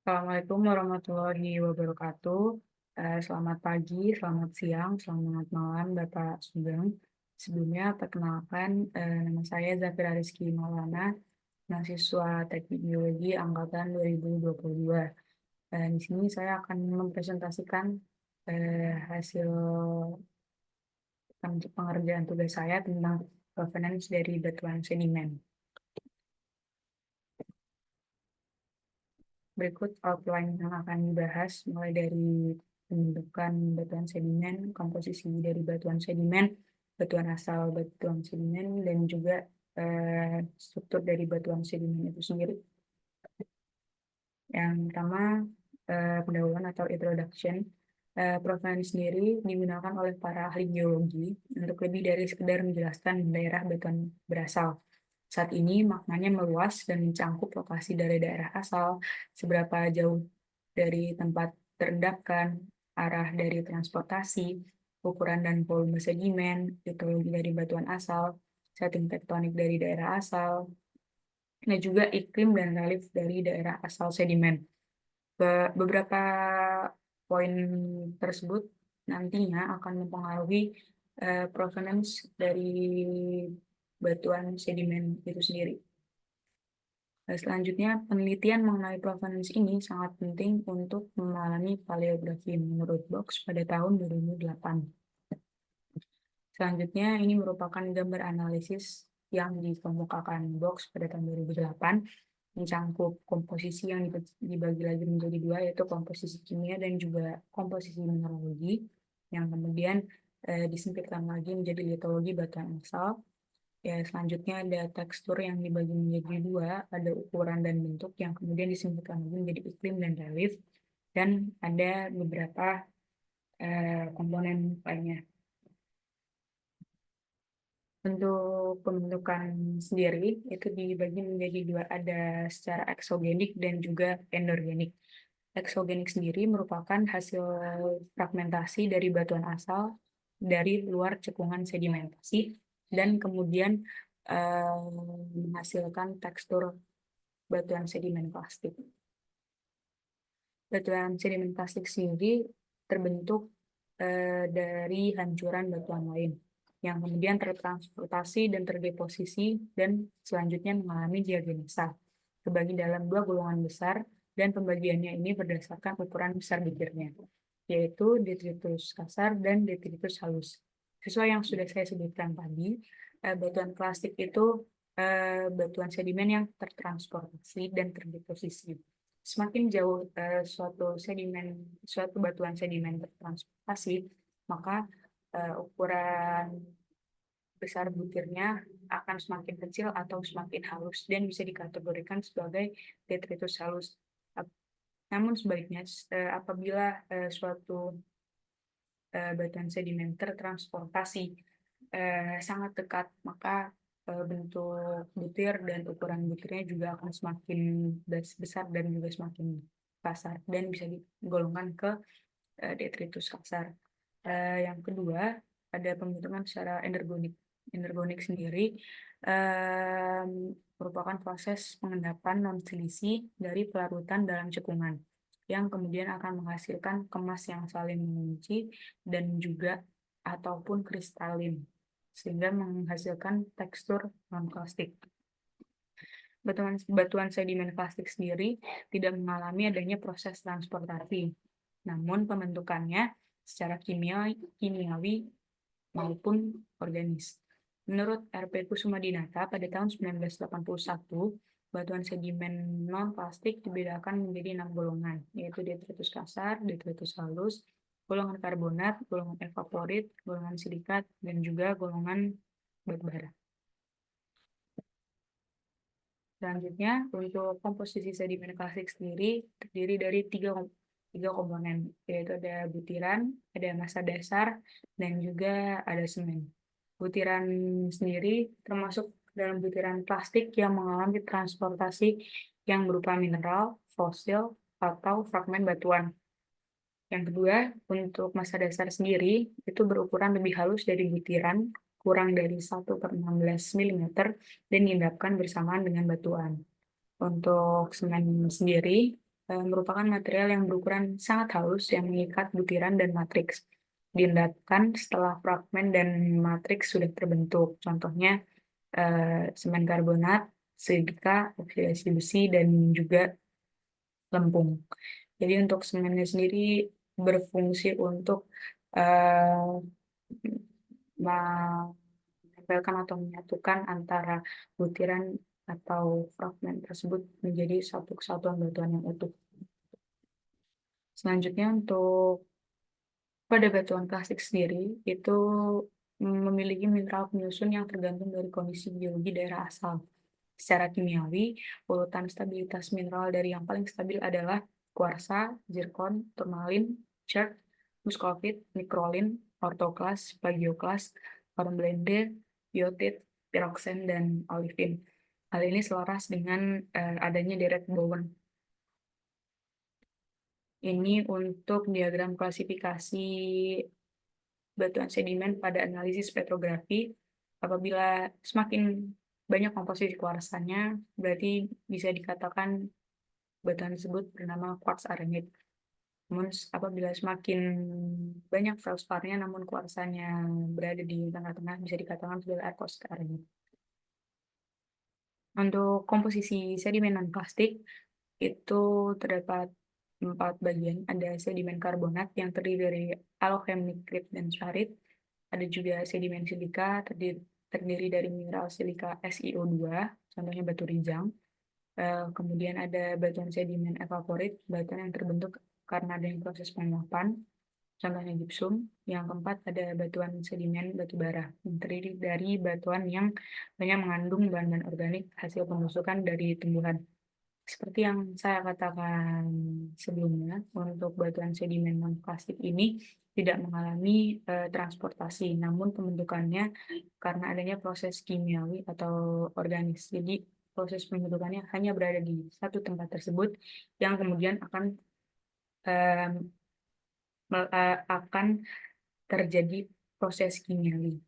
Assalamualaikum warahmatullahi wabarakatuh. Selamat pagi, selamat siang, selamat malam, Bapak Sugeng. Sebelumnya, perkenalkan, nama saya Zafira Rizky Maulana, mahasiswa Teknik Biologi Angkatan 2022. Di sini saya akan mempresentasikan hasil pengerjaan tugas saya tentang governance dari batuan sedimen. Berikut outline yang akan dibahas mulai dari pembentukan batuan sedimen, komposisi dari batuan sedimen, batuan asal batuan sedimen, dan juga struktur dari batuan sedimen itu sendiri. Yang pertama, pendahuluan atau introduction. Provenance sendiri digunakan oleh para ahli geologi untuk lebih dari sekedar menjelaskan daerah batuan berasal. Saat ini maknanya meluas dan mencangkup lokasi dari daerah asal, seberapa jauh dari tempat terendapkan, arah dari transportasi, ukuran dan volume sedimen, geologi dari batuan asal, setting tektonik dari daerah asal, dan juga iklim dan relief dari daerah asal sedimen. Beberapa poin tersebut nantinya akan mempengaruhi provenance dari batuan sedimen itu sendiri. Selanjutnya, penelitian mengenai provenance ini sangat penting untuk memahami paleografi menurut Box pada tahun 2008. Selanjutnya, ini merupakan gambar analisis yang dikemukakan Box pada tahun 2008, mencangkup komposisi yang dibagi lagi menjadi dua, yaitu komposisi kimia dan juga komposisi mineralogi, yang kemudian disempitkan lagi menjadi litologi batuan asal. Ya, selanjutnya ada tekstur yang dibagi menjadi dua, ada ukuran dan bentuk yang kemudian disempitkan lagi menjadi iklim dan relief, dan ada beberapa komponen lainnya. Untuk pembentukan sendiri itu dibagi menjadi dua, ada secara eksogenik dan juga endorgenik. Eksogenik sendiri merupakan hasil fragmentasi dari batuan asal dari luar cekungan sedimentasi dan kemudian menghasilkan tekstur batuan sedimen plastik. Batuan sedimen plastik sendiri terbentuk dari hancuran batuan lain yang kemudian tertransportasi dan terdeposisi dan selanjutnya mengalami diagenesa. Terbagi dalam dua golongan besar dan pembagiannya ini berdasarkan ukuran besar bibirnya, yaitu detritus kasar dan detritus halus. Sesuai yang sudah saya sebutkan tadi, batuan plastik itu batuan sedimen yang tertransportasi dan terdeposisi. Semakin jauh suatu batuan sedimen tertransportasi, maka ukuran besar butirnya akan semakin kecil atau semakin halus dan bisa dikategorikan sebagai detritus halus. Namun sebaliknya, apabila suatu batuan sedimen tertransportasi sangat dekat, maka bentuk butir dan ukuran butirnya juga akan semakin besar dan juga semakin kasar dan bisa digolongkan ke detritus kasar. Yang kedua, ada pembentukan secara energonik. Energonik sendiri merupakan proses pengendapan non-silisi dari pelarutan dalam cekungan yang kemudian akan menghasilkan kemas yang saling mengunci dan juga ataupun kristalin sehingga menghasilkan tekstur non-plastik. Batuan sedimen plastik sendiri tidak mengalami adanya proses transportasi, namun pembentukannya secara kimiawi maupun organis. Menurut R.P. Kusumadinata pada tahun 1981, batuan sedimen non-plastik dibedakan menjadi 6 golongan, yaitu detritus kasar, detritus halus, golongan karbonat, golongan evaporit, golongan silikat, dan juga golongan batu bara. Selanjutnya, untuk komposisi sedimen plastik sendiri terdiri dari tiga komponen, yaitu ada butiran, ada massa dasar, dan juga ada semen. Butiran sendiri termasuk dalam butiran plastik yang mengalami transportasi yang berupa mineral, fosil, atau fragmen batuan. Yang kedua, untuk massa dasar sendiri itu berukuran lebih halus dari butiran, kurang dari 1/16 mm, dan diendapkan bersamaan dengan batuan. Untuk semen sendiri, merupakan material yang berukuran sangat halus yang mengikat butiran dan matriks. Diendapkan setelah fragmen dan matriks sudah terbentuk. Contohnya semen karbonat, silika, oksidasi besi, dan juga lempung. Jadi untuk semennya sendiri berfungsi untuk eh, menempelkan atau menyatukan antara butiran atau fragmen tersebut menjadi satu kesatuan batuan yang utuh. Selanjutnya untuk pada batuan klasik sendiri itu memiliki mineral penyusun yang tergantung dari kondisi geologi daerah asal. Secara kimiawi, urutan stabilitas mineral dari yang paling stabil adalah kuarsa, zirkon, turmalin, chert, muskovit, mikrolin, ortoklas, plagioklas, hornblende, biotit, piroxen, dan olivin. Hal ini selaras dengan adanya deret Bowen. Ini untuk diagram klasifikasi batuan sedimen pada analisis petrografi. Apabila semakin banyak komposisi kuarsanya, berarti bisa dikatakan batuan tersebut bernama quartz arenit. Namun apabila semakin banyak feldspar-nya namun kuarsanya berada di tengah-tengah, bisa dikatakan sebagai quartz arenit. Untuk komposisi sedimen non-plastik itu terdapat 4 bagian. Ada sedimen karbonat yang terdiri dari alochem, nitrit, dan charit. Ada juga sedimen silika terdiri dari mineral silika SiO2, contohnya batu rijang. Kemudian ada batuan sedimen evaporit, batuan yang terbentuk karena adanya proses penguapan, contohnya gipsum. Yang keempat ada batuan sedimen batu bara, yang terdiri dari batuan yang banyak mengandung bahan-bahan organik hasil pembusukan dari tumbuhan. Seperti yang saya katakan sebelumnya, untuk batuan sedimen non-plastik ini tidak mengalami transportasi, namun pembentukannya karena adanya proses kimiawi atau organis. Jadi proses pembentukannya hanya berada di satu tempat tersebut yang kemudian eh, akan terjadi proses kimiawi.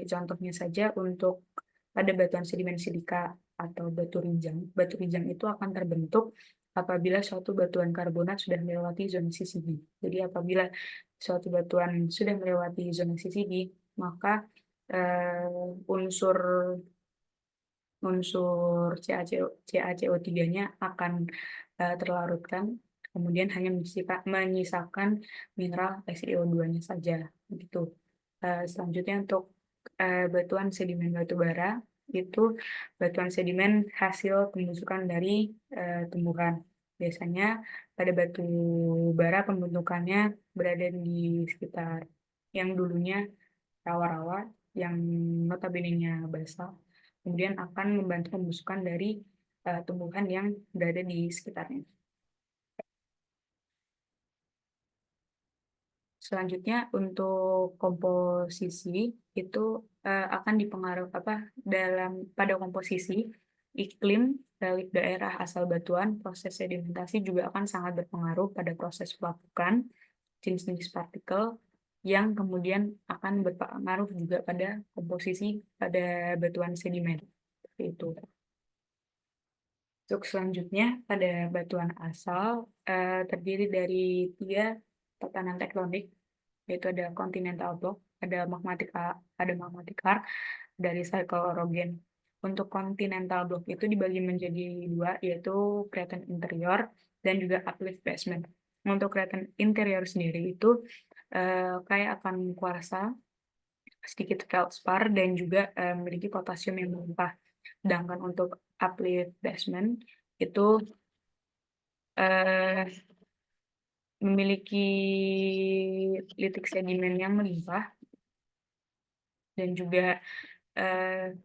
Contohnya saja untuk pada batuan sedimen silika atau batu rijang. Batu rijang itu akan terbentuk apabila suatu batuan karbonat sudah melewati zona CCD. Jadi apabila suatu batuan sudah melewati zona CCD, maka unsur unsur CaCO3-nya akan terlarutkan, kemudian hanya menyisakan mineral SiO2-nya saja. Begitu. Selanjutnya untuk batuan sedimen batu bara, itu batuan sedimen hasil pembusukan dari tumbuhan. Biasanya pada batu bara pembentukannya berada di sekitar yang dulunya rawa-rawa, yang notabene-nya basal, kemudian akan membantu pembusukan dari tumbuhan yang berada di sekitarnya. Selanjutnya untuk komposisi itu akan dipengaruhi pada komposisi iklim relief daerah asal batuan, proses sedimentasi juga akan sangat berpengaruh pada proses pelapukan jenis-jenis partikel yang kemudian akan berpengaruh juga pada komposisi pada batuan sedimen. Seperti itu. Untuk selanjutnya pada batuan asal terdiri dari 3 tatanan tektonik, yaitu ada continental block, ada magmatic arc, dari cycle orogen. Untuk continental block itu dibagi menjadi 2, yaitu craton interior dan juga uplift basement. Untuk craton interior sendiri itu kaya akan kuarsa, sedikit feldspar, dan juga memiliki potasium yang melimpah. Sedangkan untuk uplift basement itu eh, memiliki litik sedimen yang melimpah dan juga eh,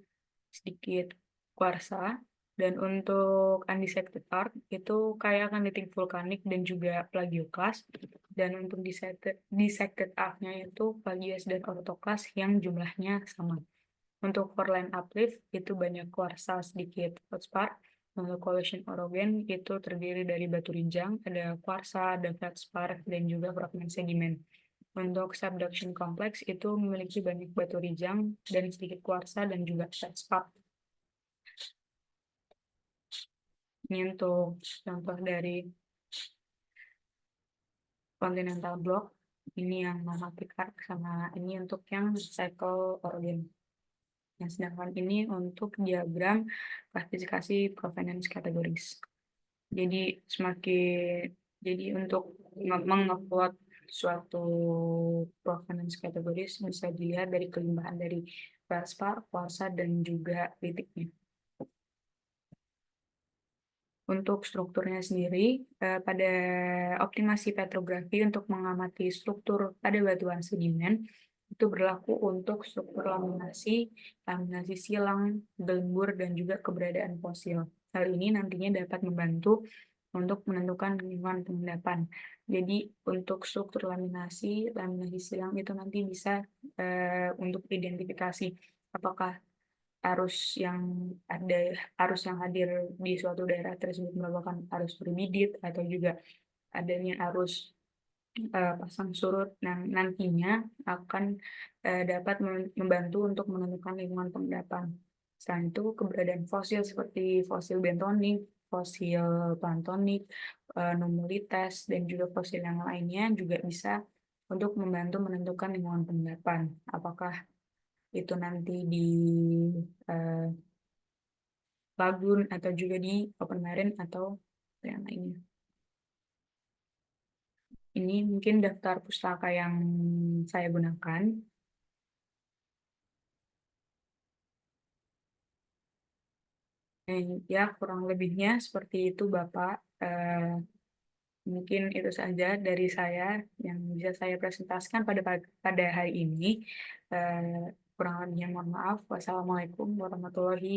sedikit kuarsa. Dan untuk undissected arc itu kaya akan litik vulkanik dan juga plagioklas. Dan untuk dissected arc-nya itu plagias dan orthoklas yang jumlahnya sama. Untuk foreland uplift itu banyak kuarsa, sedikit feldspar. Untuk collision orogen itu terdiri dari batu rijang, ada kuarsa, ada feldspar, dan juga fragmen sedimen. Untuk subduction complex itu memiliki banyak batu rijang dan sedikit kuarsa dan juga feldspar. Ini untuk contoh dari continental block, ini yang nama Picard, sama ini untuk yang cycle organ. Yang sedangkan ini untuk diagram klasifikasi provenance categories. Jadi untuk mengupload suatu provenance categories bisa dilihat dari kelimpahan dari feldspar, kuarsa, dan juga titiknya. Untuk strukturnya sendiri, pada optimasi petrografi untuk mengamati struktur pada batuan sedimen, itu berlaku untuk struktur laminasi, laminasi silang, gelembur, dan juga keberadaan fosil. Hal ini nantinya dapat membantu untuk menentukan lingkungan pengendapan. Jadi untuk struktur laminasi, laminasi silang itu nanti bisa untuk identifikasi apakah arus yang hadir di suatu daerah tersebut merupakan arus berbibit atau juga adanya arus pasang surut. Nah, nantinya akan dapat membantu untuk menentukan lingkungan pengendapan. Selain itu, keberadaan fosil seperti fosil bentonik, fosil plantonik, nummulites, dan juga fosil yang lainnya juga bisa untuk membantu menentukan lingkungan pengendapan. Apakah itu nanti di eh, lagun atau juga di open marine atau yang lainnya. Ini mungkin daftar pustaka yang saya gunakan. Ya, kurang lebihnya seperti itu, Bapak. Mungkin itu saja dari saya yang bisa saya presentasikan pada hari ini. Kurang lebihnya mohon maaf. Wassalamualaikum warahmatullahi